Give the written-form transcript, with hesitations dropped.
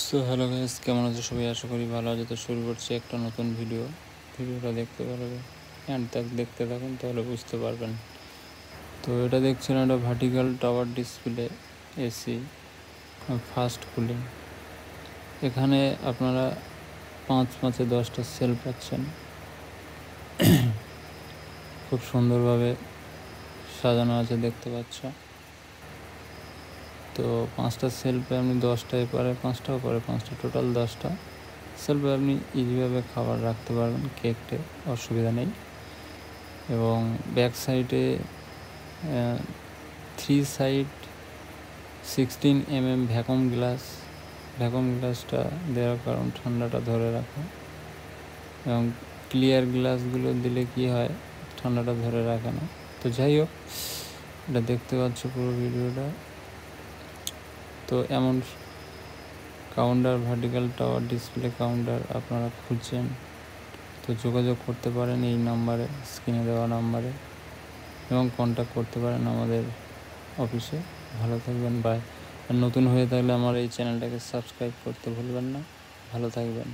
So hello guys, কেমন আছো সবাই? আশা করি ভালো আছে। তো শুরু করছি একটা নতুন ভিডিওটা দেখতে পারবে অ্যান্ড দেখতে থাকুন, তাহলে বুঝতে পারবেন। তো এটা দেখছেন, একটা vertical tower display AC fast cooling. এখানে আপনারা 5-5-এ 10টা সেল পাচ্ছেন। খুব সুন্দরভাবে সাজানো আছে, দেখতে পাচ্ছ। তো 5টা সেলফে আপনি 10টা এপারে 5টা ওপারে 5টা, টোটাল 10টা সেলফে আপনি ইজিভাবে খাবার রাখতে পারবেন, কেকটে অসুবিধা নেই। এবং ব্যাক সাইডে 3 সাইড 16 mm ভ্যাকুম গ্লাসটা দেওয়ার কারণ ঠান্ডাটা ধরে রাখা। এবং ক্লিয়ার গ্লাসগুলো দিলে কি হয়, ঠান্ডাটা ধরে রাখে না। তো যাই হোক, এটা দেখতে পাচ্ছ পুরো ভিডিওটা। তো এমন counter, vertical tower display counter আপনারা খুঁজছেন, তো যোগাযোগ করতে পারেন এই নাম্বারে, স্ক্রিনে দেওয়া নাম্বারে, এবং কন্ট্যাক্ট করতে পারেন আমাদের অফিসে। ভালো থাকবেন, বাই। আর নতুন হয়ে থাকলে আমার এই চ্যানেলটাকে সাবস্ক্রাইব করতে ভুলবেন না। ভালো থাকবেন।